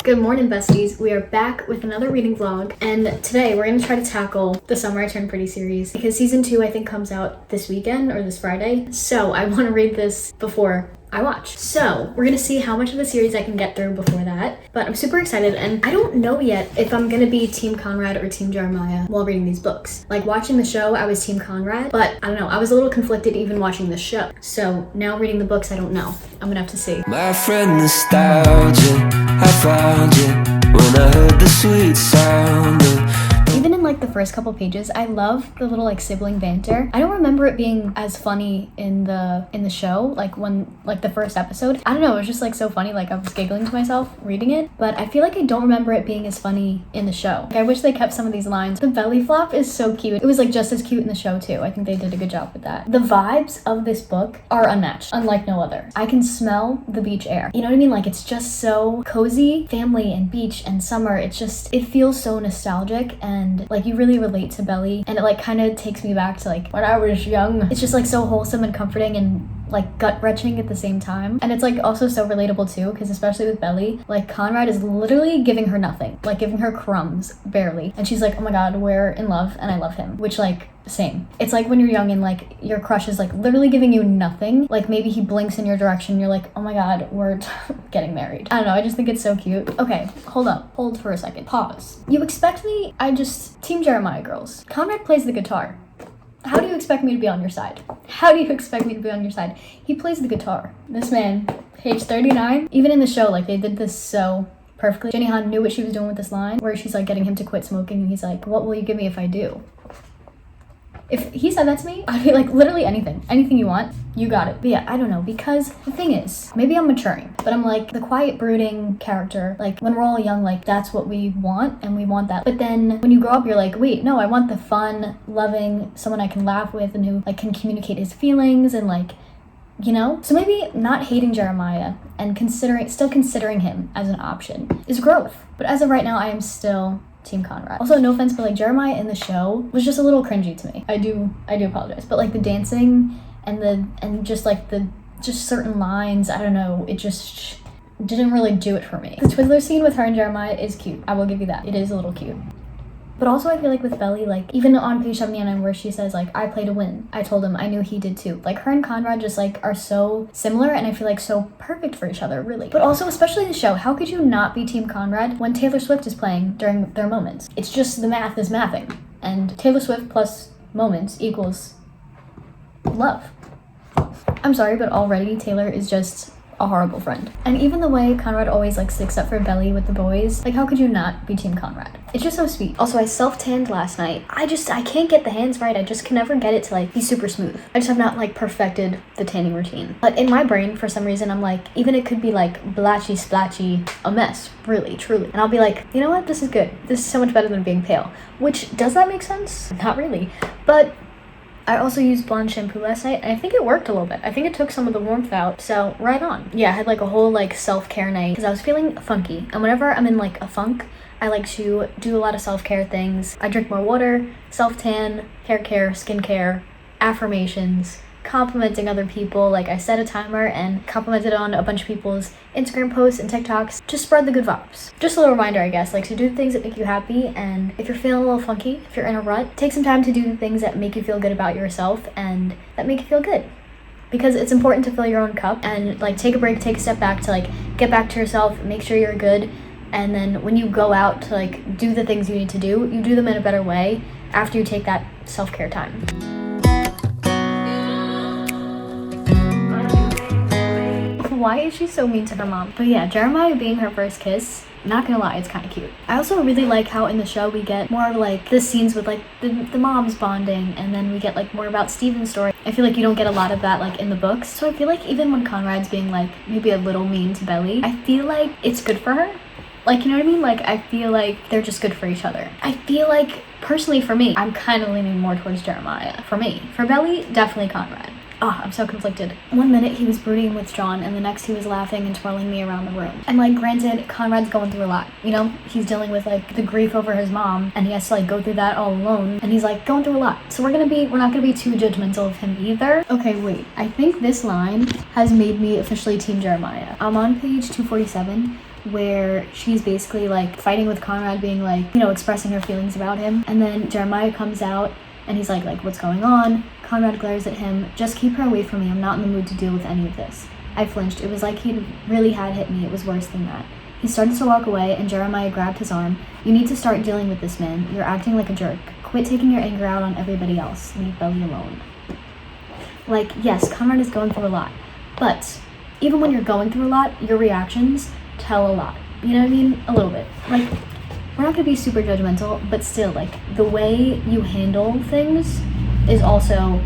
Good morning, besties. We are back with another reading vlog, and today we're going to try to tackle the Summer I Turned Pretty series because season 2 I think comes out this weekend or this Friday, so I want to read this before I watch. So we're gonna see how much of the series I can get through before that, but I'm super excited, and I don't know yet if I'm gonna be Team Conrad or Team Jeremiah while reading these books. Like, watching the show, I was Team Conrad, but I don't know, I was a little conflicted even watching the show. So now reading the books, I don't know. I'm gonna have to see. My friend nostalgia, I found you when I heard the sweet sound of... Even in like the first couple pages, I love the little like sibling banter. I don't remember it being as funny in the show, like when like the first episode. I don't know, it was just like so funny, like I was giggling to myself reading it, but I feel like I don't remember it being as funny in the show. Like, I wish they kept some of these lines. The belly flop is so cute. It was like just as cute in the show too. I think they did a good job with that. The vibes of this book are unmatched, unlike no other. I can smell the beach air. You know what I mean? Like, it's just so cozy, family and beach and summer. It feels so nostalgic, and like you really relate to Belly, and it like kind of takes me back to like when I was young. It's just like so wholesome and comforting and like gut-wrenching at the same time, and it's like also so relatable too, because especially with Belly, like Conrad is literally giving her nothing, like giving her crumbs barely, and she's like, oh my god, we're in love and I love him, which like same. It's like when you're young and like your crush is like literally giving you nothing, like maybe he blinks in your direction, you're like, oh my god, we're getting married. I don't know, I just think it's so cute. Okay, hold for a second, pause. You expect me, Team Jeremiah girls. Conrad plays the guitar. How do you expect me to be on your side? How do you expect me to be on your side? He plays the guitar. This man, page 39, even in the show, like they did this so perfectly. Jenny Han knew what she was doing with this line, where she's like getting him to quit smoking, and he's like, what will you give me if I do? If he said that to me, I'd be like, literally anything you want, you got it. But yeah, I don't know, because the thing is, maybe I'm maturing, but I'm like the quiet, brooding character. Like when we're all young, like that's what we want, and we want that. But then when you grow up, you're like, wait, no, I want the fun, loving, someone I can laugh with and who like can communicate his feelings and like, you know? So maybe not hating Jeremiah and still considering him as an option is growth. But as of right now, I am still Team Conrad. Also, no offense, but like Jeremiah in the show was just a little cringy to me. I do apologize, but like the dancing and just certain lines, I don't know, it just didn't really do it for me. The Twizzler scene with her and Jeremiah is cute. I will give you that. It is a little cute. But also I feel like with Belly, like even on page 79 where she says like, I play to win. I told him I knew he did too. Like her and Conrad just like are so similar, and I feel like so perfect for each other, really. But also, especially in the show, how could you not be Team Conrad when Taylor Swift is playing during their moments? It's just the math is mathing. And Taylor Swift plus moments equals love. I'm sorry, but already Taylor is just a horrible friend. And even the way Conrad always like sticks up for Belly with the boys, like how could you not be Team Conrad? It's just so sweet. Also, I self-tanned last night. I can't get the hands right. I just can never get it to like be super smooth. I just have not like perfected the tanning routine. But in my brain, for some reason, I'm like, even it could be like blatchy, splatchy, a mess, really, truly. And I'll be like, you know what? This is good. This is so much better than being pale. Which, does that make sense? Not really. But I also used blonde shampoo last night, and I think it worked a little bit. I think it took some of the warmth out, so right on. Yeah, I had like a whole like self-care night because I was feeling funky, and whenever I'm in like a funk, I like to do a lot of self-care things. I drink more water, self-tan, hair care, skincare, affirmations, complimenting other people. Like I set a timer and complimented on a bunch of people's Instagram posts and TikToks. Just spread the good vibes. Just a little reminder, I guess, like to do things that make you happy, and if you're feeling a little funky, if you're in a rut, take some time to do the things that make you feel good about yourself and that make you feel good. Because it's important to fill your own cup and like take a break, take a step back to like get back to yourself, make sure you're good, and then when you go out to like do the things you need to do, you do them in a better way after you take that self-care time. Why is she so mean to her mom? But yeah, Jeremiah being her first kiss, not gonna lie, it's kind of cute. I also really like how in the show we get more of like the scenes with like the moms bonding, and then we get like more about Steven's story. I feel like you don't get a lot of that like in the books. So I feel like even when Conrad's being like maybe a little mean to Belly, I feel like it's good for her. Like, you know what I mean? Like, I feel like they're just good for each other. I feel like, personally for me, I'm kind of leaning more towards Jeremiah. For me. For Belly, definitely Conrad. Oh, I'm so conflicted. One minute he was brooding and withdrawn, and the next he was laughing and twirling me around the room. And like, granted, Conrad's going through a lot. You know, he's dealing with like the grief over his mom, and he has to like go through that all alone. And he's like going through a lot. So we're not gonna be too judgmental of him either. Okay, wait. I think this line has made me officially Team Jeremiah. I'm on page 247. where she's basically like fighting with Conrad, being like, you know, expressing her feelings about him. And then Jeremiah comes out and he's like, what's going on? Conrad glares at him. Just keep her away from me. I'm not in the mood to deal with any of this. I flinched. It was like he really had hit me. It was worse than that. He started to walk away and Jeremiah grabbed his arm. You need to start dealing with this, man. You're acting like a jerk. Quit taking your anger out on everybody else. Leave Belly alone. Like, yes, Conrad is going through a lot. But even when you're going through a lot, your reactions tell a lot. You know what I mean? A little bit. Like, we're not gonna be super judgmental, but still, like, the way you handle things is also,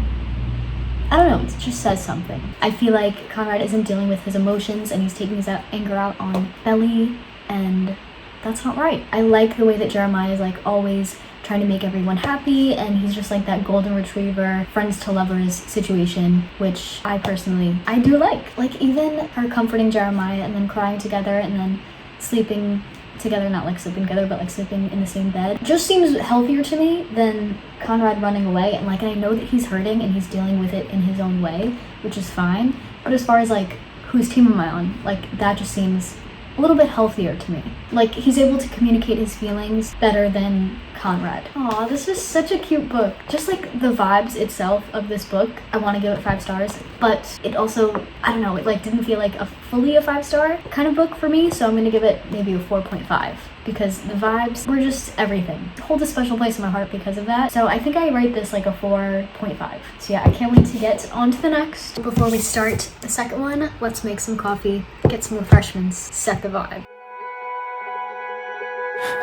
I don't know, it just says something. I feel like Conrad isn't dealing with his emotions and he's taking his anger out on Belly, and that's not right. I like the way that Jeremiah is like always trying to make everyone happy, and he's just like that golden retriever, friends to lovers situation, which I do like. Like, even her comforting Jeremiah and then crying together and then sleeping together, not like sleeping together, but like sleeping in the same bed, just seems healthier to me than Conrad running away. And like, I know that he's hurting and he's dealing with it in his own way, which is fine. But as far as like, whose team am I on? Like, that just seems a little bit healthier to me. Like, he's able to communicate his feelings better than Conrad. Aw, this is such a cute book. Just like the vibes itself of this book, I want to give it 5 stars, but it also, I don't know, it like didn't feel like a fully a 5-star kind of book for me, so I'm gonna give it maybe a 4.5 because the vibes were just everything. Hold a special place in my heart because of that. So I think I rate this like a 4.5. So yeah, I can't wait to get on to the next. Before we start the second one, let's make some coffee, get some refreshments, set the vibe.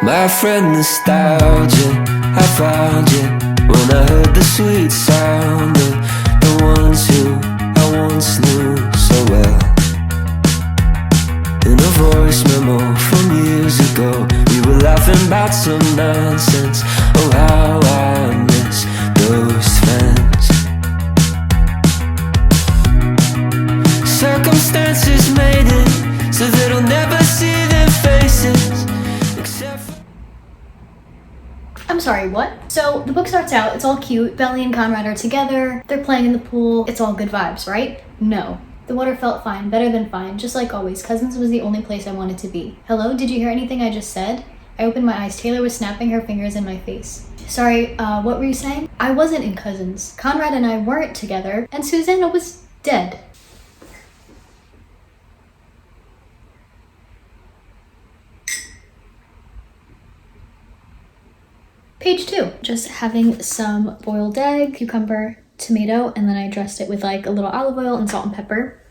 My friend nostalgia, I found you when I heard the sweet sound of the ones who I once knew so well. In a voice memo from years ago, we were laughing about some nonsense. Oh, how I miss those friends. Circumstances made it so that I'll never see their faces. I'm sorry, what? So the book starts out, it's all cute. Belly and Conrad are together, they're playing in the pool, it's all good vibes, right? No. The water felt fine, better than fine, just like always. Cousins was the only place I wanted to be. Hello, did you hear anything I just said? I opened my eyes. Taylor was snapping her fingers in my face. Sorry, what were you saying? I wasn't in Cousins. Conrad and I weren't together, and Susanna was dead. Page 2, just having some boiled egg, cucumber, tomato, and then I dressed it with like a little olive oil and salt and pepper.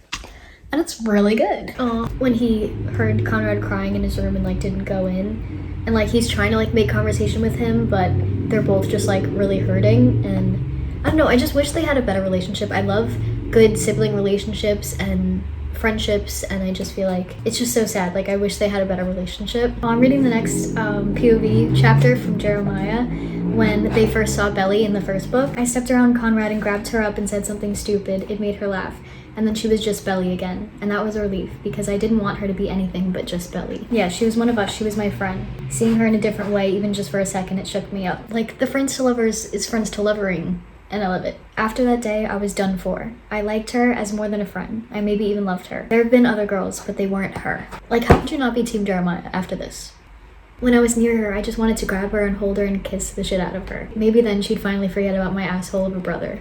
And it's really good. When he heard Conrad crying in his room and like didn't go in, and like he's trying to like make conversation with him, but they're both just like really hurting, and I don't know, I just wish they had a better relationship. I love good sibling relationships and friendships, and I just feel like it's just so sad. Like, I wish they had a better relationship. I'm reading the next POV chapter from Jeremiah. When they first saw Belly in the first book, I stepped around Conrad and grabbed her up and said something stupid. It made her laugh. And then she was just Belly again. And that was a relief, because I didn't want her to be anything but just Belly. Yeah, she was one of us. She was my friend. Seeing her in a different way, even just for a second, it shook me up. Like, the friends to lovers is friends to lovering. And I love it. After that day, I was done for. I liked her as more than a friend. I maybe even loved her. There have been other girls, but they weren't her. Like, how could you not be Team Jeremiah after this? When I was near her, I just wanted to grab her and hold her and kiss the shit out of her. Maybe then she'd finally forget about my asshole of a brother.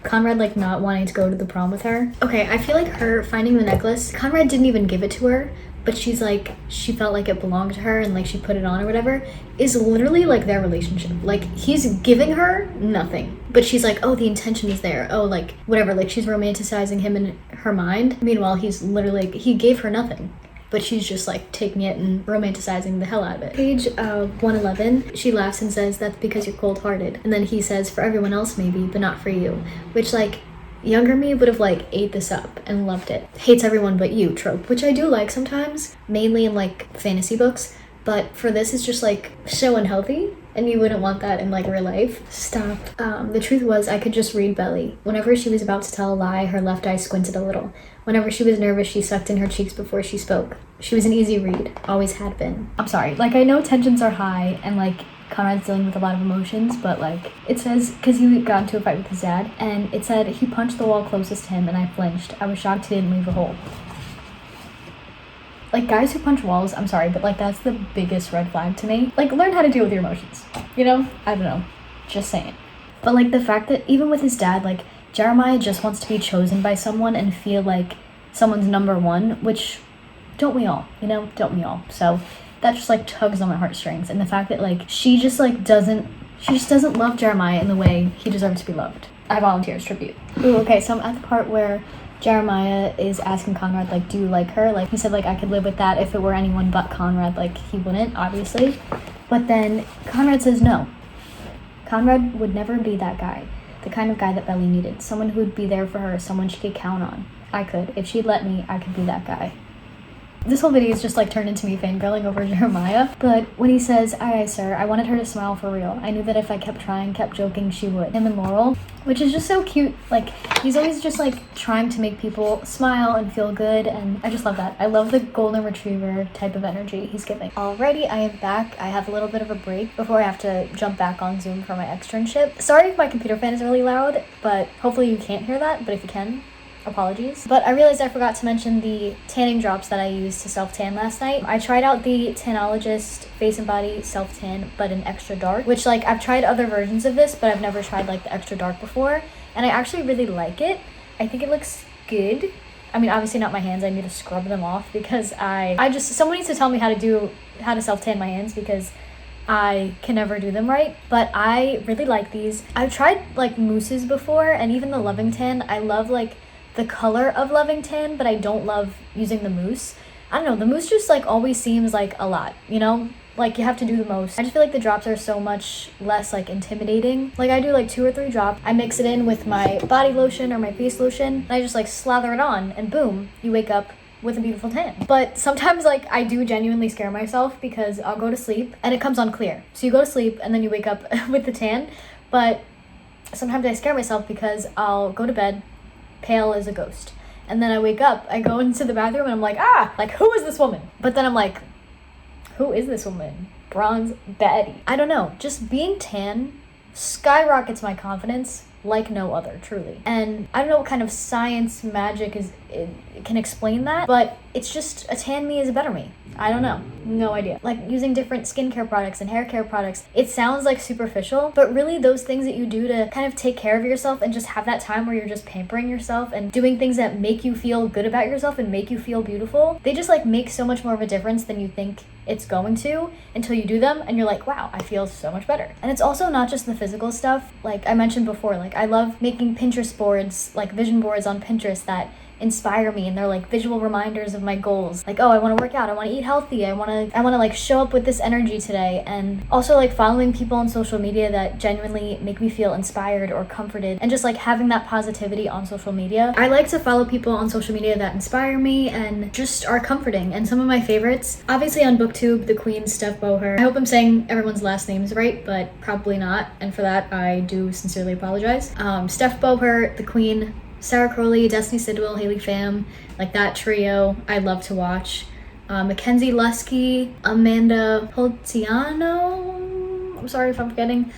Conrad, like, not wanting to go to the prom with her. Okay, I feel like her finding the necklace, Conrad didn't even give it to her, but she's like, she felt like it belonged to her and like she put it on or whatever, is literally like their relationship. Like, he's giving her nothing, but she's like, oh, the intention is there. Oh, like, whatever, like she's romanticizing him in her mind. Meanwhile, he's literally, like, he gave her nothing, but she's just like taking it and romanticizing the hell out of it. Page 111, she laughs and says, that's because you're cold-hearted. And then he says, for everyone else maybe, but not for you. Which, like, younger me would have like ate this up and loved it. Hates everyone but you trope, which I do like sometimes, mainly in like fantasy books, but for this it's just like so unhealthy, and you wouldn't want that in like real life. Stop. The truth was, I could just read Belly. Whenever she was about to tell a lie, her left eye squinted a little. Whenever she was nervous, she sucked in her cheeks before she spoke. She was an easy read, always had been. I'm sorry, like, I know tensions are high and like Conrad's dealing with a lot of emotions, but like, it says, because he got into a fight with his dad, and it said he punched the wall closest to him and I flinched. I was shocked he didn't leave a hole. Like, guys who punch walls, I'm sorry, but like that's the biggest red flag to me. Like, learn how to deal with your emotions, you know? I don't know, just saying. But like the fact that even with his dad, like Jeremiah just wants to be chosen by someone and feel like someone's number one, which don't we all, you know? Don't we all? So that just like tugs on my heartstrings. And the fact that like she just doesn't love Jeremiah in the way he deserves to be loved. I volunteer as tribute. Ooh, okay, so I'm at the part where Jeremiah is asking Conrad, like, do you like her? Like, he said, like, I could live with that if it were anyone but Conrad. Like, he wouldn't, obviously. But then Conrad says no. Conrad would never be that guy. The kind of guy that Belly needed. Someone who would be there for her. Someone she could count on. I could. If she'd let me, I could be that guy. This whole video is just like turned into me fangirling over Jeremiah. But when he says, aye, sir, I wanted her to smile for real. I knew that if I kept trying, kept joking, she would. Him and Laurel, which is just so cute. Like, he's always just like trying to make people smile and feel good. And I just love that. I love the golden retriever type of energy he's giving. Alrighty, I am back. I have a little bit of a break before I have to jump back on Zoom for my externship. Sorry if my computer fan is really loud, but hopefully you can't hear that. But if you can, apologies. But I realized I forgot to mention the tanning drops that I used to self-tan last night. I tried out the Tanologist Face and Body Self-Tan, but in extra dark, which like I've tried other versions of this, but I've never tried like the extra dark before, and I actually really like it. I think it looks good. I mean, obviously not my hands. I need to scrub them off because someone needs to tell me how to self-tan my hands because I can never do them right, but I really like these. I've tried like mousses before, and even the Loving Tan. I love like the color of Loving Tan, but I don't love using the mousse. I don't know, the mousse just like always seems like a lot, you know? Like you have to do the most. I just feel like the drops are so much less like intimidating. Like I do like 2 or 3 drops. I mix it in with my body lotion or my face lotion, and I just like slather it on, and boom, you wake up with a beautiful tan. But sometimes like I do genuinely scare myself because I'll go to sleep and it comes on clear. So you go to sleep and then you wake up with the tan, but sometimes I scare myself because I'll go to bed pale as a ghost, and then I wake up, I go into the bathroom, and I'm like, like, who is this woman? But then I'm like, who is this woman? Bronze Betty. I don't know, just being tan skyrockets my confidence like no other, truly. And I don't know what kind of science magic it can explain that, but it's just a tan me is a better me. I don't know. No idea. Like using different skincare products and hair care products, it sounds like superficial, but really those things that you do to kind of take care of yourself and just have that time where you're just pampering yourself and doing things that make you feel good about yourself and make you feel beautiful, they just like make so much more of a difference than you think it's going to until you do them and you're like, wow, I feel so much better. And it's also not just the physical stuff. Like I mentioned before, like I love making Pinterest boards, like vision boards on Pinterest that inspire me, and they're like visual reminders of my goals. Like, oh, I want to work out, I want to eat healthy, I want to like show up with this energy today. And also like following people on social media that genuinely make me feel inspired or comforted, and just like having that positivity on social media. I like to follow people on social media that inspire me and just are comforting. And some of my favorites, obviously on booktube, the queen Steph Boher. I hope I'm saying everyone's last names right, but probably not, and for that I do sincerely apologize. Steph Boher, the queen, Sarah Crowley, Destiny Sidwell, Haley Pham, like that trio I love to watch. Mackenzie Lusky, Amanda Poltiano, I'm sorry if I'm forgetting,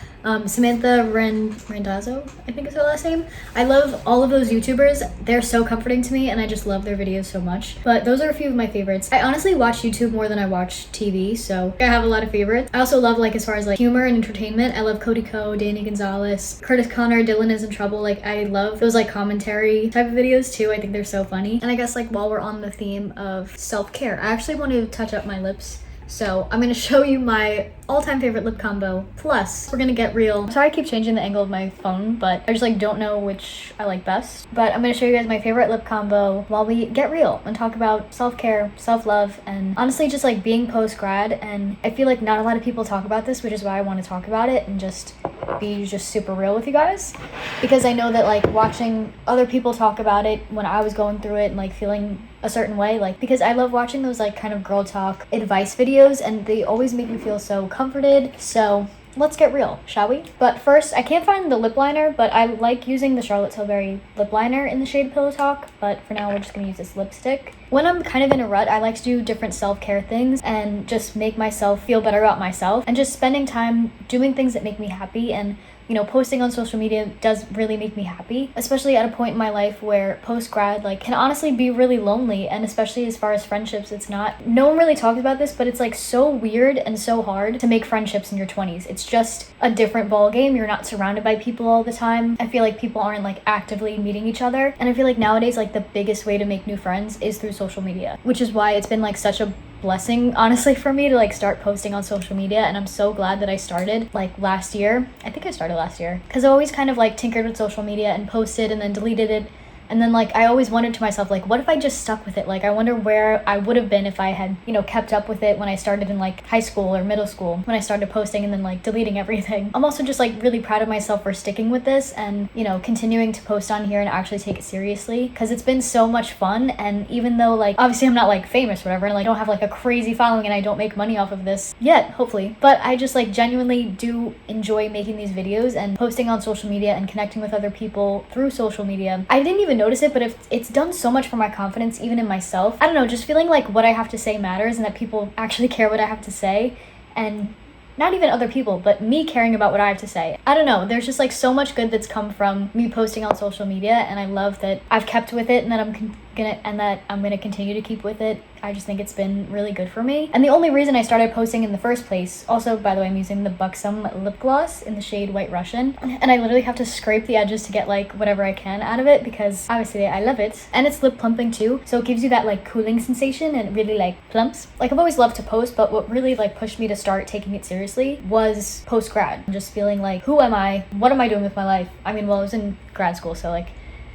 Samantha Randazzo, I think is her last name. I love all of those YouTubers. They're so comforting to me, and I just love their videos so much. But those are a few of my favorites. I honestly watch YouTube more than I watch TV, so I have a lot of favorites. I also love, like, as far as like humor and entertainment, I love Cody Ko, Danny Gonzalez, Curtis Connor, Dylan Is in Trouble. Like, I love those like commentary type of videos too. I think they're so funny. And I guess like while we're on the theme of self-care, I actually want to touch up my lips. So I'm going to show you my all-time favorite lip combo, plus we're going to get real. Sorry I keep changing the angle of my phone, but I just like don't know which I like best. But I'm going to show you guys my favorite lip combo while we get real and talk about self-care, self-love, and honestly just like being post-grad. And I feel like not a lot of people talk about this, which is why I want to talk about it and just be just super real with you guys. Because I know that like watching other people talk about it when I was going through it and like feeling a certain way, like, because I love watching those like kind of girl talk advice videos, and they always make me feel so comforted. So let's get real, shall we? But first, I can't find the lip liner, but I like using the Charlotte Tilbury lip liner in the shade Pillow Talk, but for now we're just gonna use this lipstick. When I'm kind of in a rut, I like to do different self-care things and just make myself feel better about myself, and just spending time doing things that make me happy and you know, posting on social media does really make me happy, especially at a point in my life where post-grad, like, can honestly be really lonely. And especially as far as friendships, it's not, no one really talks about this, but it's like so weird and so hard to make friendships in your 20s. It's just a different ball game. You're not surrounded by people all the time. I feel like people aren't like actively meeting each other. And I feel like nowadays, like, the biggest way to make new friends is through social media, which is why it's been like such a blessing, honestly, for me to like start posting on social media. And I'm so glad that I started like last year. I think I started last year because I always kind of like tinkered with social media and posted and then deleted it. And then like I always wondered to myself, like, what if I just stuck with it? Like, I wonder where I would have been if I had, you know, kept up with it when I started in like high school or middle school, when I started posting and then like deleting everything. I'm also just like really proud of myself for sticking with this and, you know, continuing to post on here and actually take it seriously, because it's been so much fun. And even though like obviously I'm not like famous or whatever, and like I don't have like a crazy following and I don't make money off of this yet, hopefully, but I just like genuinely do enjoy making these videos and posting on social media and connecting with other people through social media. I didn't even notice it, but if it's done so much for my confidence, even in myself. I don't know, just feeling like what I have to say matters and that people actually care what I have to say, and not even other people, but me caring about what I have to say. I don't know, there's just like so much good that's come from me posting on social media, and I love that I've kept with it and that I'm gonna continue to keep with it. I just think it's been really good for me. And the only reason I started posting in the first place, also, by the way, I'm using the Buxom lip gloss in the shade White Russian, and I literally have to scrape the edges to get like whatever I can out of it, because obviously I love it. And it's lip plumping too, so it gives you that like cooling sensation and it really like plumps. Like, I've always loved to post, but what really like pushed me to start taking it seriously was post-grad. Just feeling like, who am I? What am I doing with my life? I mean, well, I was in grad school, so like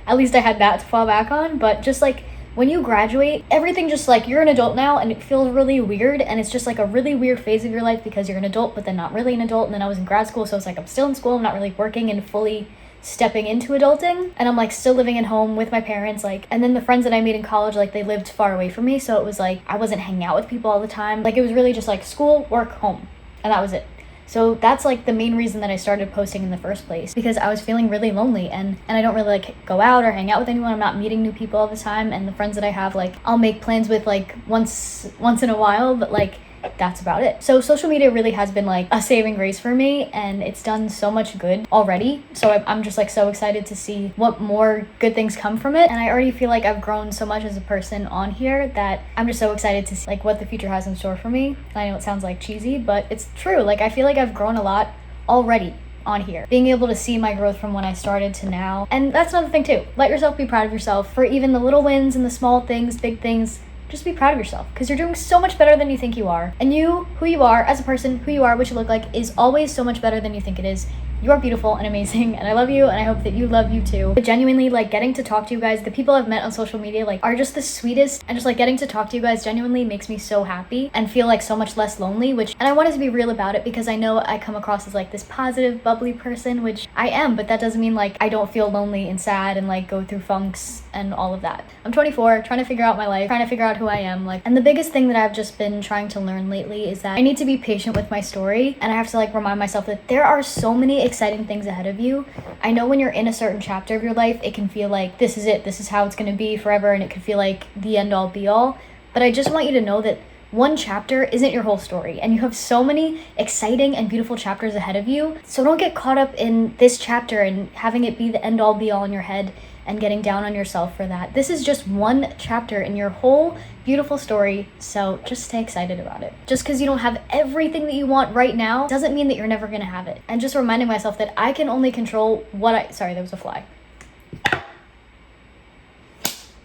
at least I had that to fall back on, but just like when you graduate, everything just like, you're an adult now, and it feels really weird, and it's just like a really weird phase of your life because you're an adult but then not really an adult. And then I was in grad school, so it's like I'm still in school, I'm not really working and fully stepping into adulting, and I'm like still living at home with my parents, like, and then the friends that I made in college, like, they lived far away from me, so it was like I wasn't hanging out with people all the time. Like, it was really just like school, work, home, and that was it. So that's like the main reason that I started posting in the first place, because I was feeling really lonely, and I don't really like go out or hang out with anyone. I'm not meeting new people all the time, and the friends that I have, like, I'll make plans with like once in a while, but like that's about it. So social media really has been like a saving grace for me, and it's done so much good already. So I'm just like so excited to see what more good things come from it. And I already feel like I've grown so much as a person on here that I'm just so excited to see like what the future has in store for me. I know it sounds like cheesy, but it's true. Like, I feel like I've grown a lot already on here, being able to see my growth from when I started to now. And that's another thing too. Let yourself be proud of yourself for even the little wins and the small things, big things. Just be proud of yourself, because you're doing so much better than you think you are. And you, who you are as a person, who you are, what you look like, is always so much better than you think it is. You are beautiful and amazing, and I love you, and I hope that you love you too. But genuinely, like, getting to talk to you guys, the people I've met on social media, like, are just the sweetest, and just like getting to talk to you guys genuinely makes me so happy and feel like so much less lonely, and I wanted to be real about it, because I know I come across as like this positive, bubbly person, which I am, but that doesn't mean like I don't feel lonely and sad and like go through funks and all of that. I'm 24, trying to figure out my life, trying to figure out who I am, like, and the biggest thing that I've just been trying to learn lately is that I need to be patient with my story, and I have to like remind myself that there are so many exciting things ahead of you. I know when you're in a certain chapter of your life, it can feel like this is it, this is how it's going to be forever, and it can feel like the end all be all, but I just want you to know that one chapter isn't your whole story, and you have so many exciting and beautiful chapters ahead of you. So don't get caught up in this chapter and having it be the end all be all in your head and getting down on yourself for that. This is just one chapter in your whole beautiful story, so just stay excited about it. Just because you don't have everything that you want right now doesn't mean that you're never gonna have it. And just reminding myself that I can only control what sorry, there was a fly.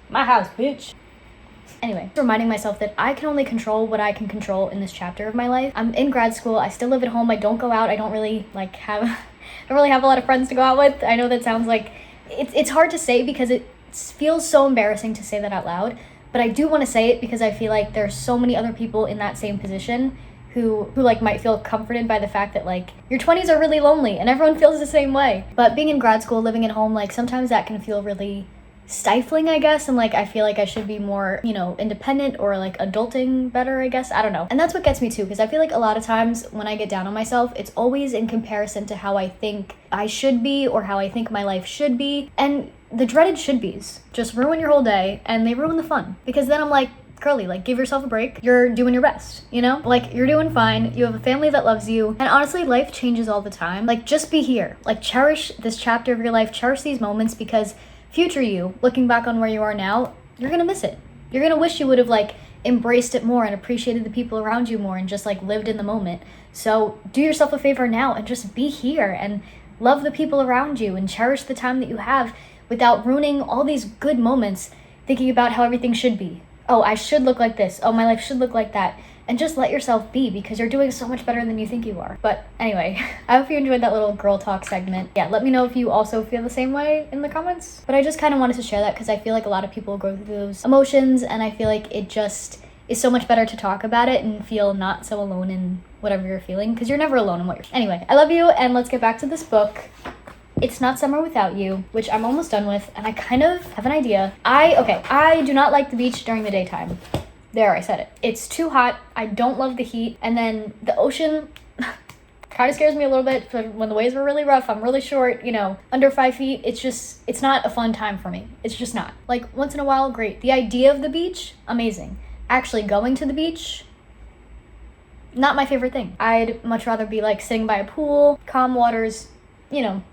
My house, bitch. Anyway, reminding myself that I can only control what I can control in this chapter of my life. I'm in grad school, I still live at home, I don't go out, I don't really like have I don't really have a lot of friends to go out with. I know that sounds like it's hard to say because it feels so embarrassing to say that out loud, but I do want to say it because I feel like there's so many other people in that same position who like might feel comforted by the fact that like your 20s are really lonely and everyone feels the same way. But being in grad school, living at home, like sometimes that can feel really stifling, I guess, and like I feel like I should be more, you know, independent or like adulting better, I guess. I don't know. And that's what gets me too, because I feel like a lot of times when I get down on myself, it's always in comparison to how I think I should be or how I think my life should be. And the dreaded should be's just ruin your whole day, and they ruin the fun, because then I'm like, Curly, like, give yourself a break. You're doing your best, you know? Like, you're doing fine. You have a family that loves you. And honestly, life changes all the time. Like, just be here. Like, cherish this chapter of your life. Cherish these moments, because future you, looking back on where you are now, you're gonna miss it. You're gonna wish you would have, like, embraced it more and appreciated the people around you more and just, like, lived in the moment. So do yourself a favor now and just be here and love the people around you and cherish the time that you have without ruining all these good moments thinking about how everything should be. Oh, I should look like this. Oh, my life should look like that. And just let yourself be, because you're doing so much better than you think you are. But anyway, I hope you enjoyed that little girl talk segment. Yeah, let me know if you also feel the same way in the comments. But I just kind of wanted to share that because I feel like a lot of people go through those emotions, and I feel like it just is so much better to talk about it and feel not so alone in whatever you're feeling, because you're never alone in what you're. Anyway, I love you, and let's get back to this book. It's Not Summer Without You, which I'm almost done with, and I kind of have an idea. I do not like the beach during the daytime. There, I said it. It's too hot. I don't love the heat. And then the ocean kind of scares me a little bit. When the waves were really rough, I'm really short, you know, under 5 feet. It's not a fun time for me. It's just not. Like, once in a while, great. The idea of the beach, amazing. Actually going to the beach, not my favorite thing. I'd much rather be, like, sitting by a pool, calm waters, you know,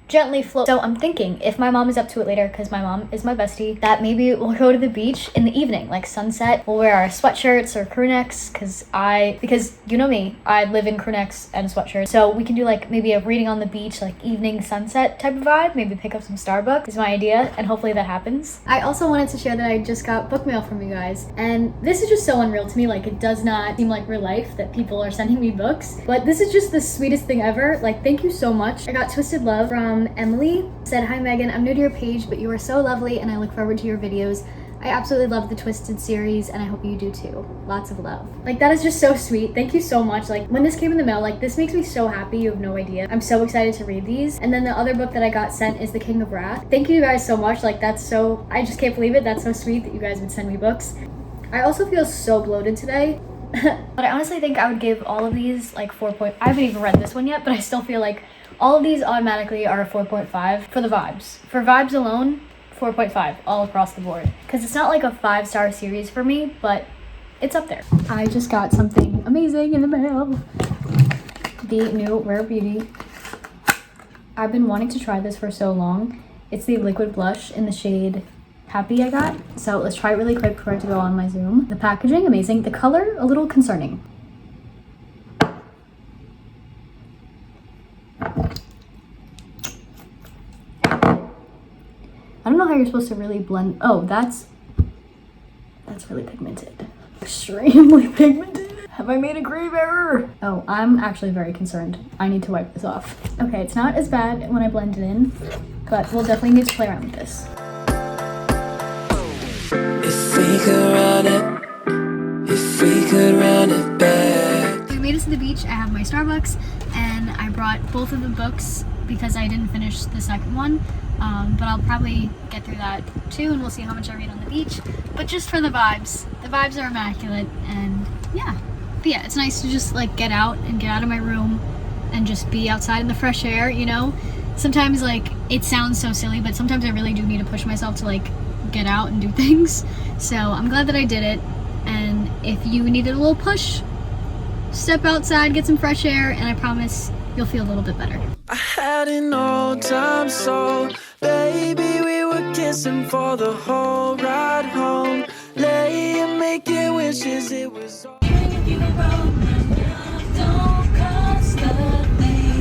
gently float. So I'm thinking, if my mom is up to it later, because my mom is my bestie, that maybe we'll go to the beach in the evening, like sunset. We'll wear our sweatshirts or crew necks, because you know me, I live in crew necks and sweatshirts. So we can do like maybe a reading on the beach, like evening sunset type of vibe. Maybe pick up some Starbucks is my idea, and hopefully that happens. I also wanted to share that I just got book mail from you guys, and this is just so unreal to me. Like, it does not seem like real life that people are sending me books, but this is just the sweetest thing ever. Like, thank you so much. I got Twisted Love from Emily. Said, "Hi Megan, I'm new to your page, but you are so lovely and I look forward to your videos. I absolutely love the Twisted series and I hope you do too. Lots of love." Like, that is just so sweet. Thank you so much. Like, when this came in the mail, like, this makes me so happy. You have no idea. I'm so excited to read these. And then the other book that I got sent is The King of Wrath. Thank you guys so much. Like, I just can't believe it. That's so sweet that you guys would send me books. I also feel so bloated today. But I honestly think I would give all of these like 4. I haven't even read this one yet, but I still feel like all of these automatically are a 4.5 for the vibes. For vibes alone, 4.5 all across the board. Because it's not like a 5-star series for me, but it's up there. I just got something amazing in the mail. The new Rare Beauty. I've been wanting to try this for so long. It's the liquid blush in the shade Happy I got. So let's try it really quick before I have to go on my Zoom. The packaging, amazing. The color, a little concerning. I don't know how you're supposed to really blend. Oh, that's really pigmented. Extremely pigmented. Have I made a grave error? Oh, I'm actually very concerned. I need to wipe this off. Okay, it's not as bad when I blend it in, but we'll definitely need to play around with this. If we could run it back. We made it to the beach. I have my Starbucks, and I brought both of the books because I didn't finish the second one. But I'll probably get through that too, and we'll see how much I read on the beach. But just for the vibes are immaculate, and yeah. But yeah, it's nice to just like get out of my room and just be outside in the fresh air, you know? Sometimes like it sounds so silly, but sometimes I really do need to push myself to like get out and do things. So I'm glad that I did it. And if you needed a little push, step outside, get some fresh air, and I promise you'll feel a little bit better. I had an old time soul, baby, we were kissing for the whole ride home, laying making wishes, it was all.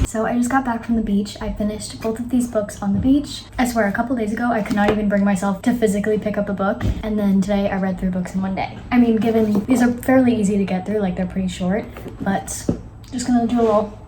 So I just got back from the beach. I finished both of these books on the beach. I swear, a couple days ago, I could not even bring myself to physically pick up a book. And then today I read 3 books in one day. I mean, given these are fairly easy to get through, like they're pretty short, but just gonna do a little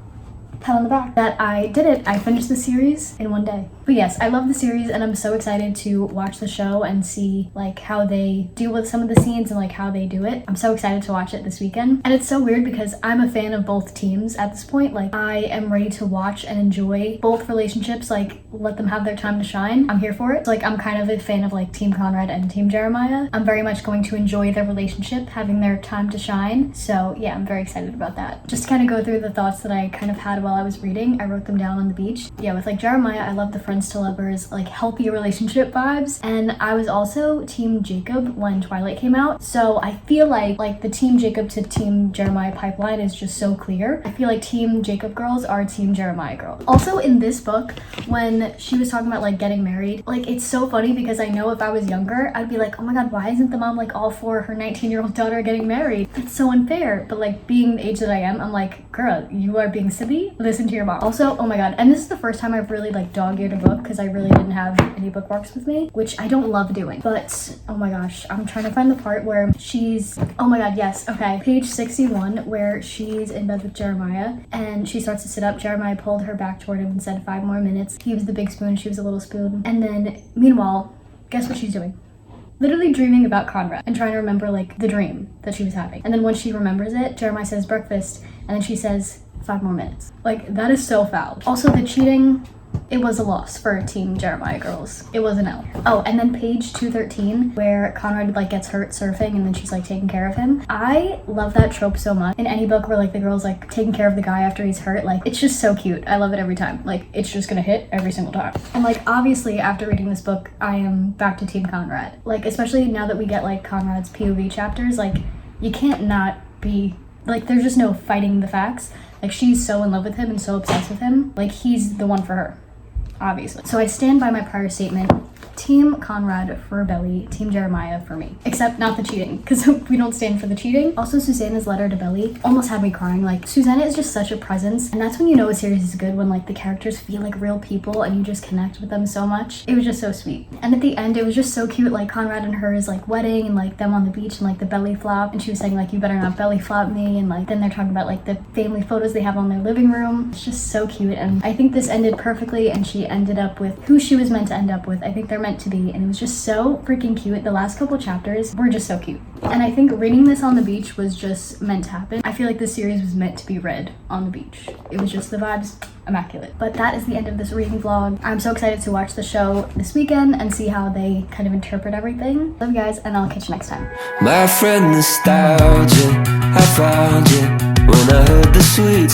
pat on the back that I did it. I finished the series in one day. But yes, I love the series and I'm so excited to watch the show and see like how they deal with some of the scenes and like how they do it. I'm so excited to watch it this weekend. And it's so weird because I'm a fan of both teams at this point. Like, I am ready to watch and enjoy both relationships, like let them have their time to shine. I'm here for it. So, like, I'm kind of a fan of like Team Conrad and Team Jeremiah. I'm very much going to enjoy their relationship having their time to shine. So yeah, I'm very excited about that. Just to kind of go through the thoughts that I kind of had while I was reading. I wrote them down on the beach. Yeah, with like Jeremiah, I love the friendship friends to lovers, like healthy relationship vibes. And I was also team Jacob when Twilight came out. So I feel like the team Jacob to team Jeremiah pipeline is just so clear. I feel like team Jacob girls are team Jeremiah girls. Also in this book, when she was talking about like getting married, like it's so funny because I know if I was younger, I'd be like, oh my god, why isn't the mom like all for her 19-year-old daughter getting married? It's so unfair. But like being the age that I am, I'm like, girl, you are being silly. Listen to your mom. Also, oh my god, and this is the first time I've really like dog-eared a book because I really didn't have any bookmarks with me, which I don't love doing. But oh my gosh, I'm trying to find the part where she's, oh my god, yes, okay, page 61, where she's in bed with Jeremiah and she starts to sit up. Jeremiah pulled her back toward him and said 5 more minutes. He was the big spoon, she was a little spoon. And then meanwhile, guess what she's doing? Literally dreaming about Conrad and trying to remember like the dream that she was having. And then when she remembers it, Jeremiah says breakfast, and then she says 5 more minutes. Like, that is so foul. Also, the cheating, it was a loss for team Jeremiah girls. It was an L. Oh, and then page 213, where Conrad like gets hurt surfing and then she's like taking care of him. I love that trope so much. In any book where like the girl's like taking care of the guy after he's hurt, like it's just so cute. I love it every time. Like it's just gonna hit every single time. And like obviously after reading this book, I am back to team Conrad. Like especially now that we get like Conrad's POV chapters, like you can't not be, like there's just no fighting the facts. Like she's so in love with him and so obsessed with him. Like he's the one for her. Obviously. So I stand by my prior statement. Team Conrad for Belly, Team Jeremiah for me. Except not the cheating, because we don't stand for the cheating. Also, Susanna's letter to Belly almost had me crying. Like, Susanna is just such a presence, and that's when you know a series is good, when like the characters feel like real people and you just connect with them so much. It was just so sweet. And at the end, it was just so cute, like Conrad and hers like wedding and like them on the beach and like the belly flop, and she was saying like, you better not belly flop me, and like then they're talking about like the family photos they have on their living room. It's just so cute, and I think this ended perfectly, and she ended up with who she was meant to end up with. I think they're meant to be, and it was just so freaking cute. The last couple chapters were just so cute, and I think reading this on the beach was just meant to happen. I feel like this series was meant to be read on the beach. It was just the vibes immaculate. But that is the end of this reading vlog. I'm so excited to watch the show this weekend and see how they kind of interpret everything. Love you guys, and I'll catch you next time. My friend nostalgia, I found you when I heard the sweet